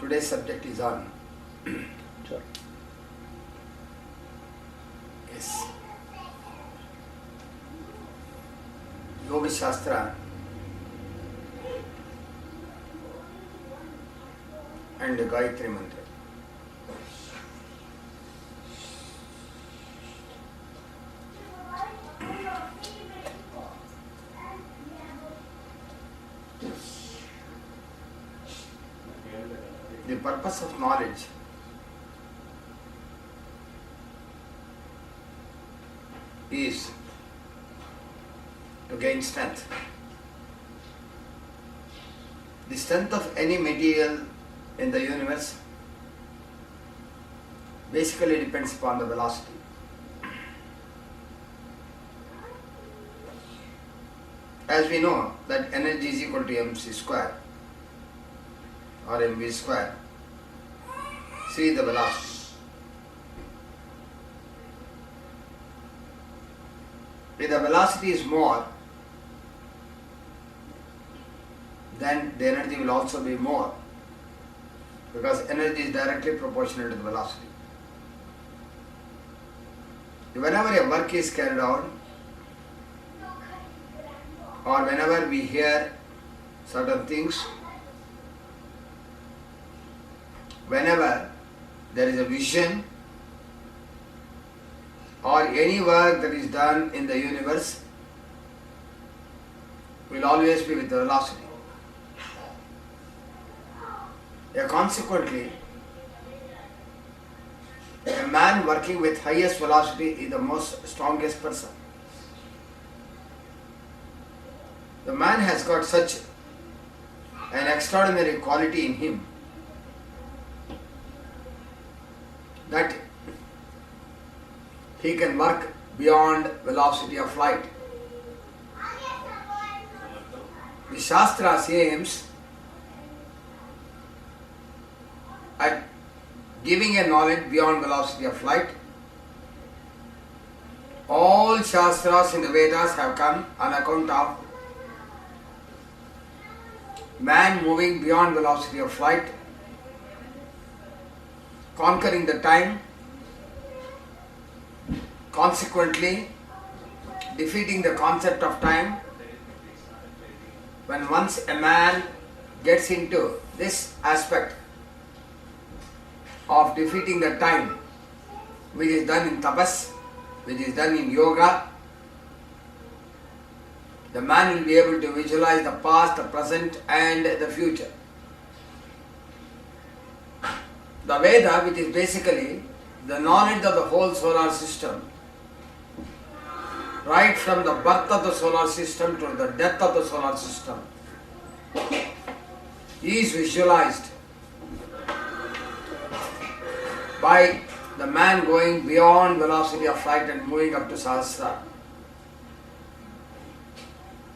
today's subject is on. Sure. Yes. Yoga Shastra and the Gayathri mantra. The purpose of knowledge is to gain strength. The strength of any material in the universe basically depends upon the velocity. As we know that energy is equal to mc square or mv square. See the velocity. If the velocity is more, then the energy will also be more, because energy is directly proportional to the velocity. Whenever a work is carried out, or whenever we hear certain things, whenever there is a vision or any work that is done in the universe, will always be with the velocity. Consequently, a man working with highest velocity is the most strongest person. The man has got such an extraordinary quality in him that he can work beyond velocity of light. The Shastra aims at giving a knowledge beyond velocity of light. All Shastras in the Vedas have come on account of man moving beyond velocity of light, conquering the time, consequently defeating the concept of time. When once a man gets into this aspect of defeating the time, which is done in tapas, which is done in yoga, the man will be able to visualize the past, the present and the future. The Veda, which is basically the knowledge of the whole solar system, right from the birth of the solar system to the death of the solar system, is visualized by the man going beyond velocity of light and moving up to Sahasra.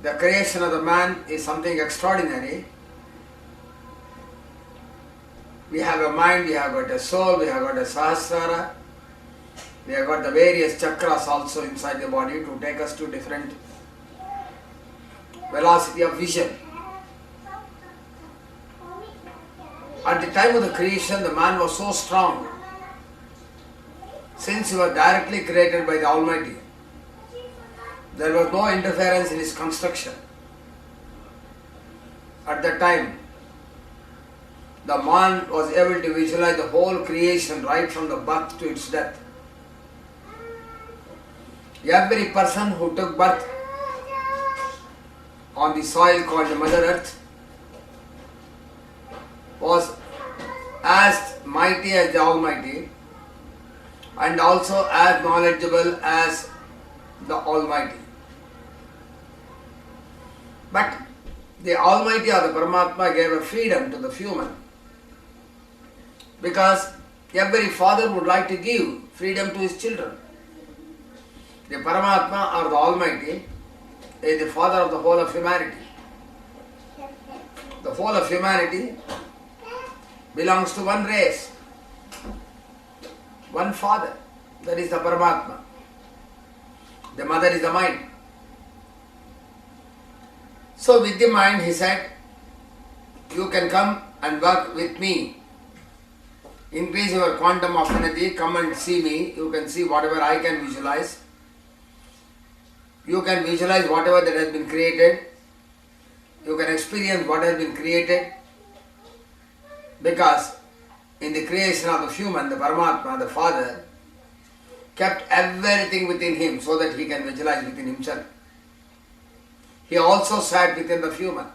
The creation of the man is something extraordinary. We have a mind, we have got a soul, we have got a Sahasrara, we have got the various chakras also inside the body to take us to different velocity of vision. At the time of the creation, the man was so strong, since he was directly created by the Almighty. There was no interference in his construction. At that time, the man was able to visualize the whole creation right from the birth to its death. Every person who took birth on the soil called the Mother Earth was as mighty as the Almighty and also as knowledgeable as the Almighty. But the Almighty or the Paramatma gave a freedom to the human, because every father would like to give freedom to his children. The Paramatma or the Almighty is the father of the whole of humanity. The whole of humanity belongs to one race, one father, that is the Paramatma. The mother is the mind. So with the mind he said, you can come and work with me increase your quantum of energy, come and see me, you can see whatever I can visualize. You can visualize whatever that has been created. You can experience what has been created. Because in the creation of the human, the Paramatma, the Father, kept everything within him so that he can visualize within himself. He also sat within the human.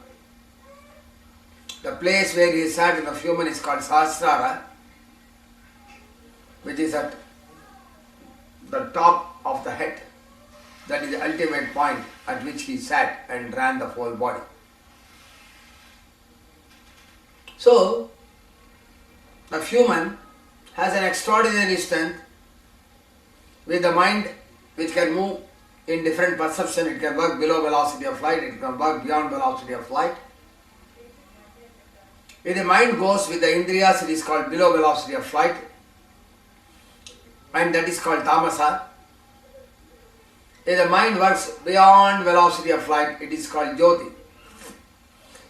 The place where he sat in the human is called Shastra, which is at the top of the head. That is the ultimate point at which he sat and ran the whole body. So, the human has an extraordinary strength with the mind which can move in different perception. It can work below velocity of light, it can work beyond velocity of light. If the mind goes with the indriyas, it is called below velocity of light, and that is called tamasa. If the mind works beyond velocity of light, it is called jyoti.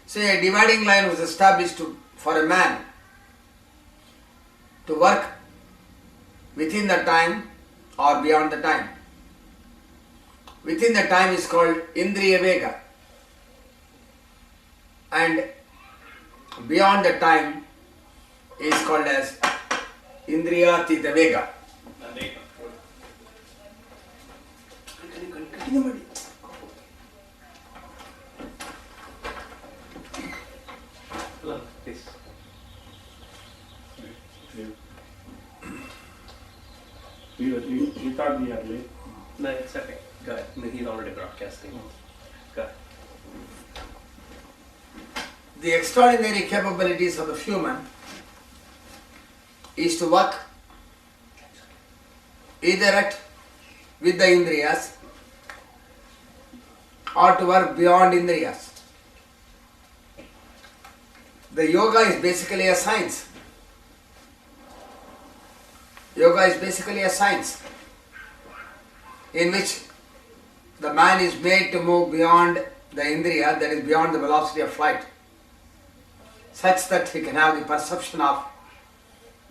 So a dividing line was established for a man to work within the time or beyond the time. Within the time is called indriya vega, and beyond the time is called as indriya tita vega. Hello, please. You thought we had late. No, it's okay. Go ahead. He's already broadcasting. Go ahead. The extraordinary capabilities of the human is to work either with the indriyas or to work beyond indriyas. The yoga is basically a science. Yoga is basically a science in which the man is made to move beyond the indriya, that is beyond the velocity of light, such that he can have the perception of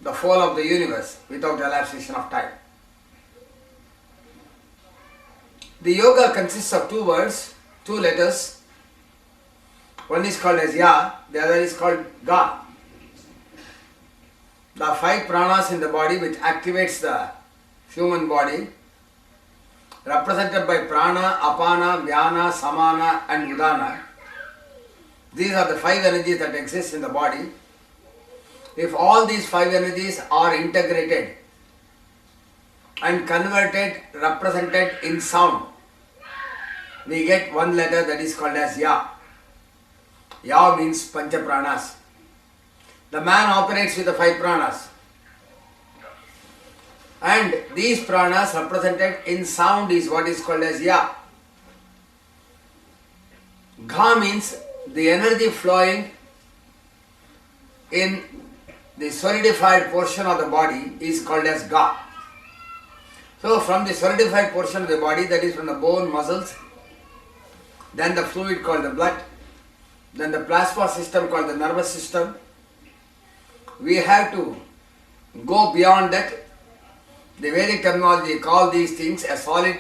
the whole of the universe without relaxation of time. The yoga consists of two words, two letters. One is called as ya, the other is called ga. The 5 pranas in the body which activates the human body, represented by prana, apana, vyana, samana and udana. These are the 5 energies that exist in the body. If all these 5 energies are integrated and converted, represented in sound, we get one letter that is called as ya. Ya means pancha pranas. The man operates with the 5 pranas. And these pranas represented in sound is what is called as ya. Gha means the energy flowing in the solidified portion of the body is called as ga. So from the solidified portion of the body, that is from the bone, muscles, then the fluid called the blood, then the plasma system called the nervous system, we have to go beyond that. The Vedic terminology call these things as solid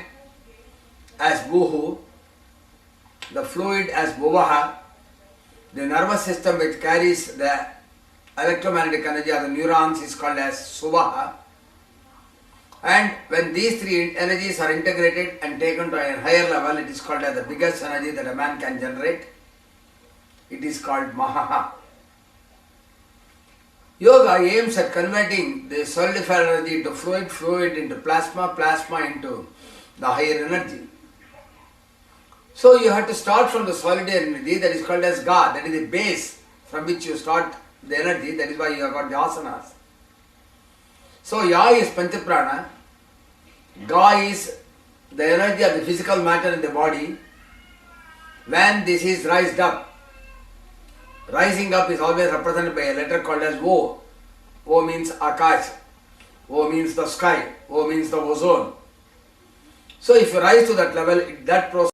as buhu, the fluid as bhuvaha, the nervous system which carries the electromagnetic energy of the neurons is called as suvaha. And when these 3 energies are integrated and taken to a higher level, it is called as the biggest energy that a man can generate. It is called mahaha. Yoga aims at converting the solidified energy into fluid, fluid into plasma, plasma into the higher energy. So you have to start from the solid energy, that is called as ga, that is the base from which you start the energy, that is why you have got the asanas. So ya is panchaprana, ga is the energy of the physical matter in the body. When this is raised up, rising up is always represented by a letter called as O. O means Akash. O means the sky. O means the ozone. So if you rise to that level, that process